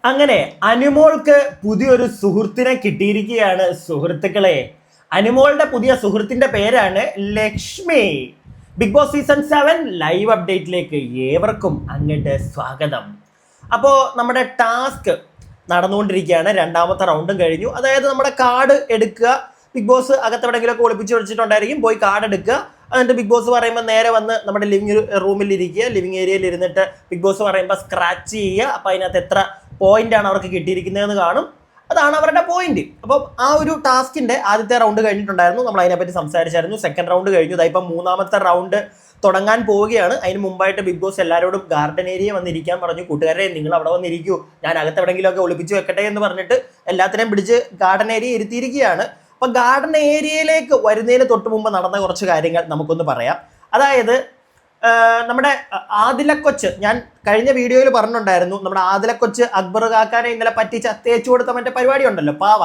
അങ്ങനെ അനുമോൾക്ക് പുതിയൊരു സുഹൃത്തിനെ കിട്ടിയിരിക്കുകയാണ് സുഹൃത്തുക്കളെ. അനുമോളുടെ പുതിയ സുഹൃത്തിന്റെ പേരാണ് Lakshmi. Bigg Boss season 7 live അപ്ഡേറ്റിലേക്ക് ഏവർക്കും അങ്ങോട്ട് സ്വാഗതം. അപ്പോൾ നമ്മുടെ ടാസ്ക് നടന്നുകൊണ്ടിരിക്കുകയാണ്. രണ്ടാമത്തെ റൗണ്ടും കഴിഞ്ഞു. അതായത് നമ്മുടെ കാർഡ് എടുക്കുക, ബിഗ് ബോസ് അകത്തെവിടെങ്കിലൊക്കെ ഒളിപ്പിച്ച് വെച്ചിട്ടുണ്ടായിരിക്കും, പോയി കാർഡ് എടുക്കുക. എന്നിട്ട് ബിഗ് ബോസ് പറയുമ്പോൾ നേരെ വന്ന് നമ്മുടെ ലിവിംഗ് റൂമിൽ ഇരിക്കുക, ലിവിംഗ് ഏരിയയിൽ ഇരുന്നിട്ട് ബിഗ് ബോസ് പറയുമ്പോൾ സ്ക്രാച്ച് ചെയ്യുക. അപ്പോൾ അതിനകത്ത് എത്ര പോയിന്റാണ് അവർക്ക് കിട്ടിയിരിക്കുന്നതെന്ന് കാണും. അതാണ് അവരുടെ പോയിന്റ്. അപ്പം ആ ഒരു ടാസ്കിന്റെ ആദ്യത്തെ റൗണ്ട് കഴിഞ്ഞിട്ടുണ്ടായിരുന്നു, നമ്മൾ അതിനെപ്പറ്റി സംസാരിച്ചായിരുന്നു. സെക്കൻഡ് റൗണ്ട് കഴിഞ്ഞു, ഇപ്പം മൂന്നാമത്തെ റൗണ്ട് തുടങ്ങാൻ പോവുകയാണ്. അതിന് മുമ്പായിട്ട് ബിഗ് ബോസ് എല്ലാവരോടും ഗാർഡൻ ഏരിയ വന്നിരിക്കാൻ പറഞ്ഞു. കൂട്ടുകാരെ, നിങ്ങൾ അവിടെ വന്നിരിക്കൂ, ഞാൻ അകത്തെവിടെങ്കിലുമൊക്കെ ഒളിപ്പിച്ച് വെക്കട്ടെ എന്ന് പറഞ്ഞിട്ട് എല്ലാത്തിനെയും പിടിച്ച് ഗാർഡൻ ഏരിയ ഇരുത്തിയിരിക്കുകയാണ്. അപ്പം ഗാർഡൻ ഏരിയയിലേക്ക് വരുന്നതിന് തൊട്ട് മുമ്പ് നടന്ന കുറച്ച് കാര്യങ്ങൾ നമുക്കൊന്ന് പറയാം. അതായത് നമ്മുടെ ആദിലക്കൊച്ച്, ഞാൻ കഴിഞ്ഞ വീഡിയോയിൽ പറഞ്ഞിട്ടുണ്ടായിരുന്നു, നമ്മുടെ ആദിലക്കൊച്ച് അക്ബർ കാക്കാനെ ഇന്നലെ പറ്റിച്ച് തേച്ചു കൊടുത്ത മറ്റേ പരിപാടി ഉണ്ടല്ലോ, പാവ.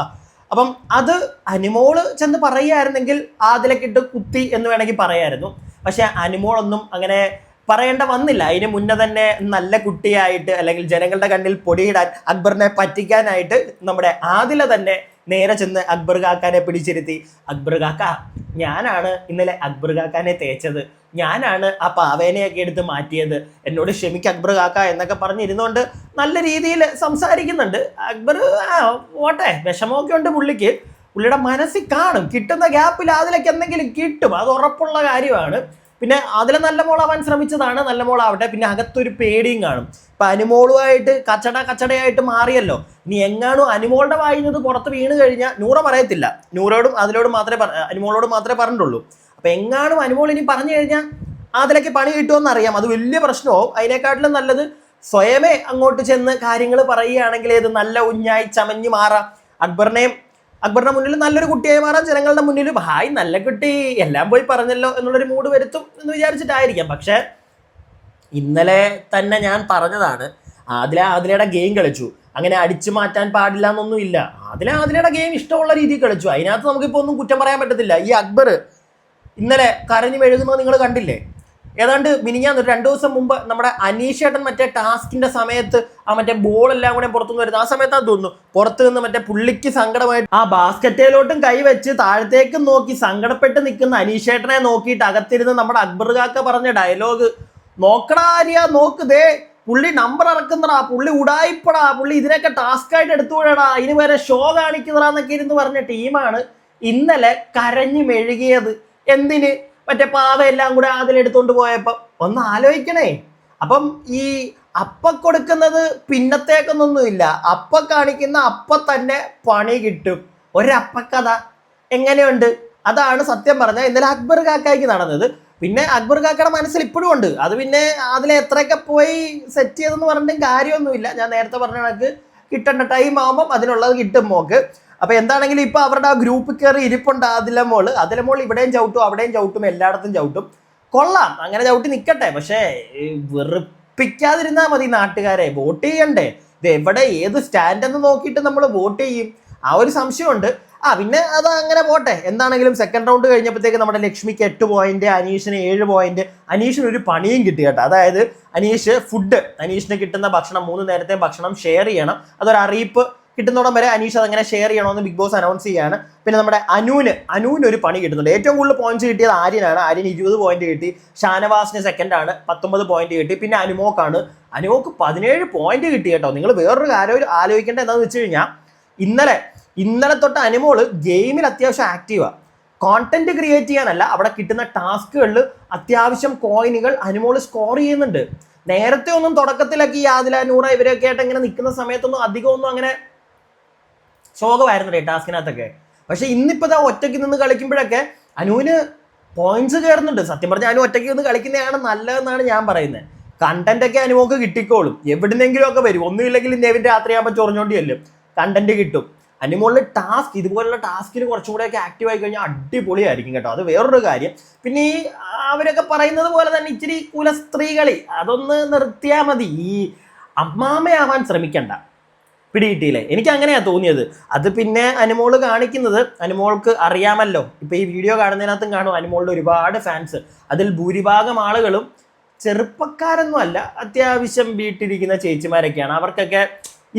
അപ്പം അത് അനുമോള് ചെന്ന് പറയുകയായിരുന്നെങ്കിൽ ആദിലക്കിട്ട് കുത്തി എന്ന് വേണമെങ്കിൽ പറയായിരുന്നു. പക്ഷെ അനുമോളൊന്നും അങ്ങനെ പറയേണ്ട വന്നില്ല. അതിന് മുന്നേ തന്നെ നല്ല കുട്ടിയായിട്ട്, അല്ലെങ്കിൽ ജനങ്ങളുടെ കണ്ണിൽ പൊടിയിടാൻ, അക്ബറിനെ പറ്റിക്കാനായിട്ട് നമ്മുടെ ആദില തന്നെ നേരെ ചെന്ന് അക്ബർ കാക്കാനെ പിടിച്ചിരുത്തി. അക്ബർ കാക്ക, ഞാനാണ് ഇന്നലെ അക്ബർ കാക്കാനെ തേച്ചത്, ഞാനാണ് ആ പാവേനെയൊക്കെ എടുത്ത് മാറ്റിയത്, എന്നോട് ക്ഷമിക്ക് അക്ബർ കാക്ക എന്നൊക്കെ പറഞ്ഞിരുന്നുകൊണ്ട് നല്ല രീതിയിൽ സംസാരിക്കുന്നുണ്ട്. അക്ബർ ഓട്ടെ, വിഷമമൊക്കെ ഉണ്ട് പുള്ളിക്ക്, പുള്ളിയുടെ മനസ്സിൽ കാണും. കിട്ടുന്ന ഗ്യാപ്പിൽ അതിലേക്ക് എന്തെങ്കിലും കിട്ടും, അത് ഉറപ്പുള്ള കാര്യമാണ്. പിന്നെ അതിലെ നല്ല മോളാവാൻ ശ്രമിച്ചതാണ്, നല്ല മോളാവട്ടെ. പിന്നെ അകത്തൊരു പേടിയും കാണും. ഇപ്പം അനുമോളുമായിട്ട് കച്ചടയായിട്ട് മാറിയല്ലോ. ഇനി എങ്ങാനും അനുമോളുടെ വായുന്നത് പുറത്ത് വീണ് കഴിഞ്ഞാൽ നൂറ പറയത്തില്ല, നൂറോടും അനുമോളോടും മാത്രമേ പറഞ്ഞിട്ടുള്ളൂ. അപ്പം എങ്ങാനും അനുമോൾ ഇനി പറഞ്ഞു കഴിഞ്ഞാൽ അതിലേക്ക് പണി കിട്ടുമെന്ന് അറിയാം, അത് വലിയ പ്രശ്നമാവും. അതിനെക്കാട്ടിലും നല്ലത് സ്വയമേ അങ്ങോട്ട് ചെന്ന് കാര്യങ്ങൾ പറയുകയാണെങ്കിൽ ഇത് നല്ല ഉഞ്ഞായി ചമഞ്ഞ് മാറാം. അക്ബറിന്റെ മുന്നിൽ നല്ലൊരു കുട്ടിയായി മാറാം, ജനങ്ങളുടെ മുന്നിൽ ഹായ് നല്ല കുട്ടി എല്ലാം പോയി പറഞ്ഞല്ലോ എന്നുള്ളൊരു മൂഡ് വരുത്തും എന്ന് വിചാരിച്ചിട്ടായിരിക്കാം. പക്ഷെ ഇന്നലെ തന്നെ ഞാൻ പറഞ്ഞതാണ്, ആദിലയുടെ ഗെയിം കളിച്ചു, അങ്ങനെ അടിച്ചു മാറ്റാൻ പാടില്ല എന്നൊന്നുമില്ല. ആദിലയുടെ ഗെയിം ഇഷ്ടമുള്ള രീതിയിൽ കളിച്ചു, അതിനകത്ത് നമുക്കിപ്പോൾ ഒന്നും കുറ്റം പറയാൻ പറ്റത്തില്ല. ഈ അക്ബർ ഇന്നലെ കരഞ്ഞു മെഴുകുന്നത് നിങ്ങൾ കണ്ടില്ലേ? ഏതാണ്ട് മിനിഞ്ഞാന്ന് 2 ദിവസം മുമ്പ് നമ്മുടെ അനീഷേട്ടൻ മറ്റേ ടാസ്കിന്റെ സമയത്ത് ആ മറ്റേ ബോളെല്ലാം കൂടെ പുറത്തുനിന്ന് വരുന്നത്, ആ സമയത്താണ് തോന്നുന്നു, പുറത്ത് നിന്ന് മറ്റേ പുള്ളിക്ക് സങ്കടമായിട്ട് ആ ബാസ്കറ്റിലോട്ടും കൈവച്ച് താഴത്തേക്കും നോക്കി സങ്കടപ്പെട്ട് നിൽക്കുന്ന അനീഷേട്ടനെ നോക്കിയിട്ട് അകത്തിരുന്ന് നമ്മുടെ അക്ബർ കാക്ക പറഞ്ഞ ഡയലോഗ്, നോക്കടാ ആര്യ, നോക്ക് ദേ പുള്ളി നമ്പർ ഇറക്കുന്നടാ, പുള്ളി ഉടായിപ്പടാ, പുള്ളി ഇതിനൊക്കെ ടാസ്ക് ആയിട്ട് എടുത്തുകൂടാ, ഇതിന് വരെ ഷോ കാണിക്കുന്നതാന്നൊക്കെ ഇരുന്ന് പറഞ്ഞ ടീമാണ് ഇന്നലെ കരഞ്ഞു മെഴുകിയത്. എന്തിന്? മറ്റേ പാവയെല്ലാം കൂടെ അതിലെടുത്തോണ്ട് പോയപ്പം ഒന്ന് ആലോചിക്കണേ. അപ്പം ഈ അപ്പ കൊടുക്കുന്നത് പിന്നത്തേക്കൊന്നൊന്നുമില്ല, അപ്പ കാണിക്കുന്ന അപ്പ തന്നെ പണി കിട്ടും. ഒരപ്പക്കഥ എങ്ങനെയുണ്ട്? അതാണ് സത്യം പറഞ്ഞാൽ ഇന്നലെ അക്ബർ കാക്കായ്ക്ക് നടന്നത്. പിന്നെ അക്ബർ കാക്കയുടെ മനസ്സിൽ ഇപ്പോഴും ഉണ്ട്. അത് പിന്നെ അതിലെ എത്രയൊക്കെ പോയി സെറ്റ് ചെയ്തെന്ന് പറഞ്ഞിട്ടും കാര്യമൊന്നുമില്ല. ഞാൻ നേരത്തെ പറഞ്ഞ കണക്ക് കിട്ടേണ്ട ടൈം ആകുമ്പം അതിനുള്ളത് കിട്ടും മോക്ക്. അപ്പൊ എന്താണെങ്കിലും ഇപ്പൊ അവരുടെ ആ ഗ്രൂപ്പ് കയറി ഇരിപ്പുണ്ട് അതിലെ മോൾ ഇവിടെയും ചവിട്ടും അവിടെയും ചവിട്ടും എല്ലായിടത്തും ചവിട്ടും. കൊള്ളാം, അങ്ങനെ ചവിട്ടി നിൽക്കട്ടെ. പക്ഷേ വെറുപ്പിക്കാതിരുന്നാൽ മതി നാട്ടുകാരെ. വോട്ട് ചെയ്യണ്ടേ? ഇത് എവിടെ ഏത് സ്റ്റാൻഡ് എന്ന് നോക്കിയിട്ട് നമ്മൾ വോട്ട് ചെയ്യും? ആ ഒരു സംശയമുണ്ട്. പിന്നെ അത് അങ്ങനെ പോട്ടെ. എന്താണെങ്കിലും സെക്കൻഡ് റൗണ്ട് കഴിഞ്ഞപ്പോഴത്തേക്ക് നമ്മുടെ ലക്ഷ്മിക്ക് 8 പോയിന്റ്, അനീഷിന് 7 പോയിന്റ്. അനീഷിന് ഒരു പണിയും കിട്ടി കേട്ടോ. അതായത് അനീഷിന് കിട്ടുന്ന ഭക്ഷണം 3 നേരത്തെ ഭക്ഷണം ഷെയർ ചെയ്യണം. അതൊരു അറിയിപ്പ് കിട്ടുന്നോടം വരെ അനീഷ് അതങ്ങനെ ഷെയർ ചെയ്യണമെന്ന് ബിഗ് ബോസ് അനൗൺസ് ചെയ്യാണ്. പിന്നെ നമ്മുടെ അനുവിന് ഒരു പണി കിട്ടുന്നുണ്ട്. ഏറ്റവും കൂടുതൽ പോയിന്റ്സ് കിട്ടിയത് ആര്യനാണ്. ആര്യന് 20 പോയിന്റ് കിട്ടി. ഷാനവാസിന് സെക്കൻഡാണ്, 19 പോയിന്റ് കിട്ടി. പിന്നെ അനുമോക്ക് 17 പോയിന്റ് കിട്ടി കേട്ടോ. നിങ്ങൾ വേറൊരു കാര്യം ആലോചിക്കേണ്ടത് എന്താണെന്ന് വെച്ച് കഴിഞ്ഞാൽ ഇന്നലെ തൊട്ട് അനുമോള് ഗെയിമിൽ അത്യാവശ്യം ആക്റ്റീവാണ്. കോണ്ടന്റ് ക്രിയേറ്റ് ചെയ്യാനല്ല, അവിടെ കിട്ടുന്ന ടാസ്കുകളിൽ അത്യാവശ്യം കോയിനുകൾ അനുമോള് സ്കോർ ചെയ്യുന്നുണ്ട്. നേരത്തെ ഒന്നും തുടക്കത്തിലൊക്കെ ഈ ആദില, നൂറ ഇവരൊക്കെ ആയിട്ട് ഇങ്ങനെ നിൽക്കുന്ന സമയത്തൊന്നും അധികമൊന്നും അങ്ങനെ ശോകമായിരുന്നു ടാസ്കിനകത്തൊക്കെ. പക്ഷെ ഇന്നിപ്പോൾ ഒറ്റയ്ക്ക് നിന്ന് കളിക്കുമ്പോഴൊക്കെ അനുവിന് പോയിന്റ്സ് കയറുന്നുണ്ട്. സത്യം പറഞ്ഞാൽ അനു ഒറ്റയ്ക്ക് നിന്ന് കളിക്കുന്നതാണ് നല്ലതെന്നാണ് ഞാൻ പറയുന്നത്. കണ്ടന്റ് ഒക്കെ അനുമോക്ക് കിട്ടിക്കോളും, എവിടുന്നെങ്കിലും ഒക്കെ വരും. ഒന്നുമില്ലെങ്കിൽ നെവിൻ രാത്രിയാകുമ്പോൾ ചൊറിഞ്ഞോണ്ടിയല്ലോ, കണ്ടന്റ് കിട്ടും. അനുമോളിൽ ടാസ്ക്, ഇതുപോലുള്ള ടാസ്കിൽ കുറച്ചും കൂടെയൊക്കെ ആക്റ്റീവ് ആയി കഴിഞ്ഞാൽ അടിപൊളിയായിരിക്കും കേട്ടോ. അത് വേറൊരു കാര്യം. പിന്നെ ഈ അവരൊക്കെ പറയുന്നത് പോലെ തന്നെ ഇച്ചിരി കുലസ്ത്രീകളി അതൊന്ന് നിർത്തിയാൽ മതി. ഈ അമ്മാമയാവാൻ ശ്രമിക്കണ്ട. പിടികിട്ടിയില്ലേ? എനിക്ക് അങ്ങനെയാണ് തോന്നിയത്. അത് പിന്നെ അനുമോള് കാണിക്കുന്നത്, അനുമോൾക്ക് അറിയാമല്ലോ, ഇപ്പൊ ഈ വീഡിയോ കാണുന്നതിനകത്തും കാണും അനുമോളുടെ ഒരുപാട് ഫാൻസ്. അതിൽ ഭൂരിഭാഗം ആളുകളും ചെറുപ്പക്കാരൊന്നും അല്ല, അത്യാവശ്യം വീട്ടിലിരിക്കുന്ന ചേച്ചിമാരൊക്കെയാണ്. അവർക്കൊക്കെ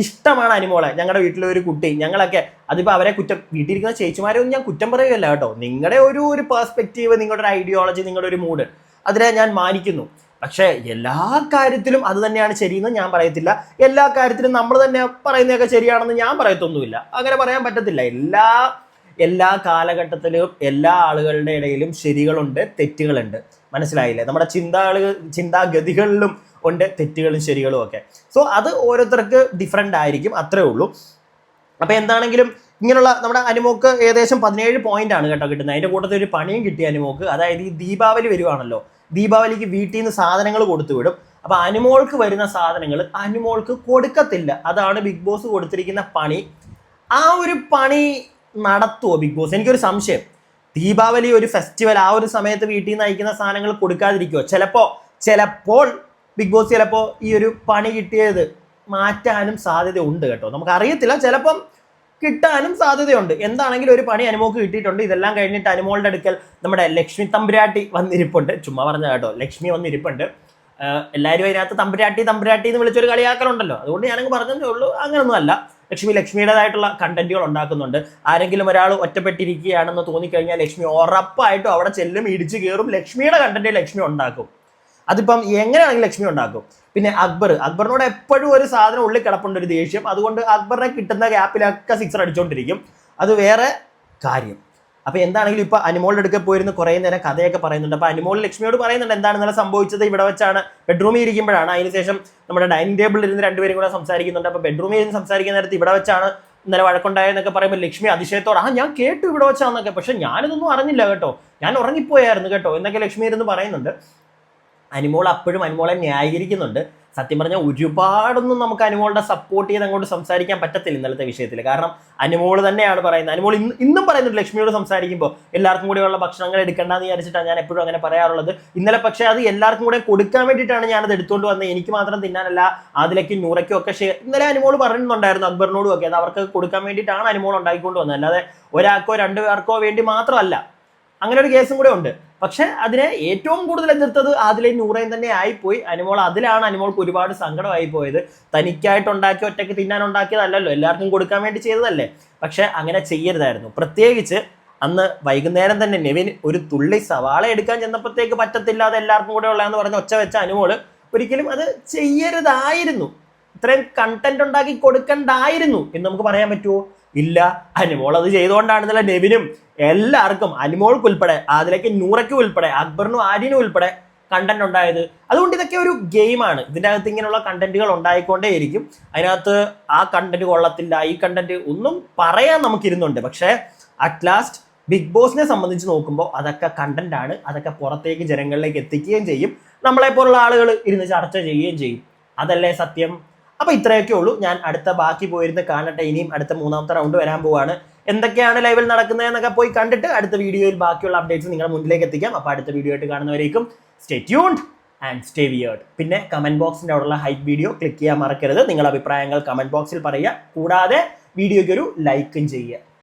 ഇഷ്ടമാണ് അനിമോളെ. ഞങ്ങളുടെ വീട്ടിലെ ഒരു കുട്ടി, ഞങ്ങളൊക്കെ അതിപ്പോൾ അവരെ വീട്ടിലിരിക്കുന്ന ചേച്ചിമാരെയൊന്നും ഞാൻ കുറ്റം പറയുകയല്ല കേട്ടോ. നിങ്ങളുടെ ഒരു പെർസ്പെക്റ്റീവ്, നിങ്ങളുടെ ഒരു ഐഡിയോളജി, നിങ്ങളുടെ ഒരു മൂഡ്, അതിനെ ഞാൻ മാനിക്കുന്നു. പക്ഷേ എല്ലാ കാര്യത്തിലും അത് തന്നെയാണ് ശരിയെന്ന് ഞാൻ പറയത്തില്ല. എല്ലാ കാര്യത്തിലും നമ്മൾ തന്നെ പറയുന്നതൊക്കെ ശരിയാണെന്ന് ഞാൻ പറയത്തൊന്നുമില്ല. അങ്ങനെ പറയാൻ പറ്റത്തില്ല. എല്ലാ കാലഘട്ടത്തിലും എല്ലാ ആളുകളുടെ ഇടയിലും ശരികളുണ്ട്, തെറ്റുകളുണ്ട്. മനസ്സിലായില്ലേ? നമ്മുടെ ചിന്താഗതികളിലും ഉണ്ട് തെറ്റുകളും ശരികളും ഒക്കെ. സോ അത് ഓരോരുത്തർക്ക് ഡിഫറെൻ്റ് ആയിരിക്കും, അത്രേ ഉള്ളൂ. അപ്പോൾ എന്താണെങ്കിലും ഇങ്ങനെയുള്ള നമ്മുടെ അനുമോക്ക് ഏകദേശം 17 പോയിന്റ് ആണ് കേട്ടോ കിട്ടുന്നത്. അതിൻ്റെ കൂട്ടത്തിൽ ഒരു പണിയും കിട്ടിയ അനുമോക്ക്. അതായത് ഈ ദീപാവലി വരുവാണല്ലോ, ദീപാവലിക്ക് വീട്ടിൽ നിന്ന് സാധനങ്ങൾ കൊടുത്തു വിടും. അപ്പോൾ അനുമോൾക്ക് വരുന്ന സാധനങ്ങൾ അനുമോൾക്ക് കൊടുക്കത്തില്ല. അതാണ് ബിഗ് ബോസ് കൊടുത്തിരിക്കുന്ന പണി. ആ ഒരു പണി നടത്തുമോ ബിഗ് ബോസ്? എനിക്കൊരു സംശയം. ദീപാവലി ഒരു ഫെസ്റ്റിവൽ, ആ ഒരു സമയത്ത് വീട്ടിൽ നിന്ന് അയക്കുന്ന സാധനങ്ങൾ കൊടുക്കാതിരിക്കുമോ? ചിലപ്പോൾ ബിഗ് ബോസ് ചിലപ്പോൾ ഈ ഒരു പണി കിട്ടിയത് മാറ്റാനും സാധ്യതയുണ്ട് കേട്ടോ. നമുക്കറിയത്തില്ല, ചിലപ്പം കിട്ടാനും സാധ്യതയുണ്ട്. എന്താണെങ്കിലും ഒരു പണി അനുമോക്ക് കിട്ടിയിട്ടുണ്ട്. ഇതെല്ലാം കഴിഞ്ഞിട്ട് അനുമോളുടെ അടുക്കൽ നമ്മുടെ ലക്ഷ്മി തമ്പുരാട്ടി വന്നിരിപ്പുണ്ട്. ചുമ്മാ പറഞ്ഞ കേട്ടോ, ലക്ഷ്മി വന്നിരിപ്പുണ്ട്. എല്ലാവരും അതിനകത്ത് തമ്പുരാട്ടി എന്ന് വിളിച്ചൊരു കളിയാക്കലുണ്ടല്ലോ, അതുകൊണ്ട് ഞാനങ്ങ് പറഞ്ഞതേ ഉള്ളൂ. അങ്ങനൊന്നും അല്ല. ലക്ഷ്മിയുടേതായിട്ടുള്ള കണ്ടന്റുകൾ ഉണ്ടാക്കുന്നുണ്ട്. ആരെങ്കിലും ഒരാൾ ഒറ്റപ്പെട്ടിരിക്കുകയാണെന്ന് തോന്നിക്കഴിഞ്ഞാൽ ലക്ഷ്മി ഉറപ്പായിട്ടും അവിടെ ചെല്ലും, ഇടിച്ചു കയറും, ലക്ഷ്മിയുടെ കണ്ടന്റ് ലക്ഷ്മി ഉണ്ടാക്കും. അതിപ്പം എങ്ങനെയാണെങ്കിലും ലക്ഷ്മി ഉണ്ടാക്കും. പിന്നെ അക്ബറിനോട് എപ്പോഴും ഒരു സാധനം ഉള്ളിൽ കിടപ്പുണ്ട്, ഒരു ദേഷ്യം. അതുകൊണ്ട് അക്ബറിനെ കിട്ടുന്ന ഗ്യാപ്പിലൊക്കെ സിക്സർ അടിച്ചുകൊണ്ടിരിക്കും. അത് വേറെ കാര്യം. അപ്പോൾ എന്താണെങ്കിലും ഇപ്പോൾ അനുമോളുടെ അടുക്കൽ പോയിരുന്ന് കുറേ നേരം കഥയൊക്കെ പറയുന്നുണ്ട്. അപ്പോൾ അനുമോൾ ലക്ഷ്മിയോട് പറയുന്നുണ്ട് എന്താണ് ഇന്നലെ സംഭവിച്ചത്. ഇവിടെ വെച്ചാണ് ബെഡ്റൂമിൽ ഇരിക്കുമ്പോഴാണ്. അതിനുശേഷം നമ്മുടെ ഡൈനിങ് ടേബിളിൽ ഇരുന്ന് രണ്ടുപേരും കൂടെ സംസാരിക്കുന്നുണ്ട്. അപ്പോൾ ബെഡ്റൂമിൽ ഇരുന്ന് സംസാരിക്കുന്ന നേരത്ത് ഇവിടെ വെച്ചാണ് ഇന്നലെ വഴക്കുണ്ടായെന്നൊക്കെ പറയുമ്പോൾ ലക്ഷ്മി അതിശയത്തോടെ ഞാൻ കേട്ടു ഇവിടെ വെച്ചാന്നൊക്കെ, പക്ഷെ ഞാനിതൊന്നും അറിഞ്ഞില്ല കേട്ടോ, ഞാൻ ഉറങ്ങിപ്പോയായിരുന്നു കേട്ടോ എന്നൊക്കെ ലക്ഷ്മി ഇരുന്ന് പറയുന്നുണ്ട്. അനുമോൾ അപ്പോഴും അനുമോളെ ന്യായീകരിക്കുന്നുണ്ട്. സത്യം പറഞ്ഞാൽ ഒരുപാടൊന്നും നമുക്ക് അനുമോളുടെ സപ്പോർട്ട് ചെയ്ത് അങ്ങോട്ട് സംസാരിക്കാൻ പറ്റത്തില്ല ഇന്നലത്തെ വിഷയത്തിൽ. കാരണം അനുമോൾ തന്നെയാണ് പറയുന്നത്. അനുമോൾ ഇന്നും പറയുന്നുണ്ട് ലക്ഷ്മിയോട് സംസാരിക്കുമ്പോൾ എല്ലാവർക്കും കൂടെയുള്ള ഭക്ഷണങ്ങൾ എടുക്കേണ്ടെന്ന് വിചാരിച്ചിട്ടാണ് ഞാൻ എപ്പോഴും അങ്ങനെ പറയാറുള്ളത്. ഇന്നലെ പക്ഷേ അത് എല്ലാവർക്കും കൂടെ കൊടുക്കാൻ വേണ്ടിയിട്ടാണ് ഞാനത് എടുത്തുകൊണ്ട് വന്നത്. എനിക്ക് മാത്രം തിന്നാനല്ല, അതിലേക്കും നൂറയ്ക്കും ഒക്കെ ഇന്നലെ അനുമോൾ പറയുന്നുണ്ടായിരുന്നു അക്ബറിനോടും ഒക്കെ. അത് അവർക്ക് കൊടുക്കാൻ വേണ്ടിയിട്ടാണ് അനുമോൾ ഉണ്ടാക്കിക്കൊണ്ട് വന്നത്, അല്ലാതെ ഒരാൾക്കോ രണ്ടുപേർക്കോ വേണ്ടി മാത്രമല്ല. അങ്ങനെ ഒരു കേസും കൂടെ ഉണ്ട്. പക്ഷെ അതിനെ ഏറ്റവും കൂടുതൽ എതിർത്തത് ആദിലയും നൂറയും തന്നെ ആയിപ്പോയി. അതിലാണ് അനുമോൾക്ക് ഒരുപാട് സങ്കടമായി പോയത്. തനിക്കായിട്ടുണ്ടാക്കി ഒറ്റയ്ക്ക് തിന്നാനുണ്ടാക്കിയതല്ലല്ലോ, എല്ലാവർക്കും കൊടുക്കാൻ വേണ്ടി ചെയ്തതല്ലേ. പക്ഷെ അങ്ങനെ ചെയ്യരുതായിരുന്നു. പ്രത്യേകിച്ച് അന്ന് വൈകുന്നേരം തന്നെ നെവിൻ ഒരു തുള്ളി സവാള എടുക്കാൻ ചെന്നപ്പോഴത്തേക്ക് പറ്റത്തില്ല, അത് എല്ലാവർക്കും കൂടെ ഉള്ളതെന്ന് പറഞ്ഞ് ഒച്ച വെച്ച അനുമോള് ഒരിക്കലും അത് ചെയ്യരുതായിരുന്നു. ഇത്രയും കണ്ടന്റ് ഉണ്ടാക്കി കൊടുക്കണ്ടായിരുന്നു എന്ന് നമുക്ക് പറയാൻ പറ്റുമോ? ഇല്ല. അനുമോൾ അത് ചെയ്തുകൊണ്ടാണെന്നല്ല നെവിനും എല്ലാവർക്കും, അനുമോൾക്ക് ഉൾപ്പെടെ, അതിലേക്ക് നൂറയ്ക്കും ഉൾപ്പെടെ, അക്ബറിനും ആര്യനും ഉൾപ്പെടെ കണ്ടന്റ് ഉണ്ടായത്. അതുകൊണ്ട് ഇതൊക്കെ ഒരു ഗെയിമാണ്. ഇതിൻ്റെ അകത്ത് ഇങ്ങനെയുള്ള കണ്ടന്റുകൾ ഉണ്ടായിക്കൊണ്ടേയിരിക്കും. അതിനകത്ത് ആ കണ്ടന്റ് കൊള്ളത്തില്ല, ഈ കണ്ടന്റ് ഒന്നും പറയാൻ നമുക്കിരുന്നുണ്ട്. പക്ഷേ അറ്റ് ലാസ്റ്റ് ബിഗ് ബോസിനെ സംബന്ധിച്ച് നോക്കുമ്പോൾ അതൊക്കെ കണ്ടന്റ് ആണ്. അതൊക്കെ പുറത്തേക്ക് ജനങ്ങളിലേക്ക് എത്തിക്കുകയും ചെയ്യും. നമ്മളെപ്പോലുള്ള ആളുകൾ ഇരുന്ന് ചർച്ച ചെയ്യുകയും ചെയ്യും. അതല്ലേ സത്യം? അപ്പോൾ ഇത്രയൊക്കെ ഉള്ളൂ. ഞാൻ ബാക്കി പോയിരുന്ന് കാണട്ടെ. ഇനിയും അടുത്ത 3ാമത്തെ റൗണ്ട് വരാൻ പോവാണ്. എന്തൊക്കെയാണ് ലൈവിൽ നടക്കുന്നതെന്നൊക്കെ പോയി കണ്ടിട്ട് അടുത്ത വീഡിയോയിൽ ബാക്കിയുള്ള അപ്ഡേറ്റ്സ് നിങ്ങളുടെ മുന്നിലേക്ക് എത്തിക്കാം. അപ്പോൾ അടുത്ത വീഡിയോ ആയിട്ട് കാണുന്നവരേക്കും stay tuned and stay weird. പിന്നെ കമന്റ് ബോക്സിൻ്റെ അവിടെയുള്ള ഹൈപ്പ് വീഡിയോ ക്ലിക്ക് ചെയ്യാൻ മറക്കരുത്. നിങ്ങളുടെ അഭിപ്രായങ്ങൾ കമന്റ് ബോക്സിൽ പറയുക. കൂടാതെ വീഡിയോയ്ക്ക് ഒരു ലൈക്കും ചെയ്യുക.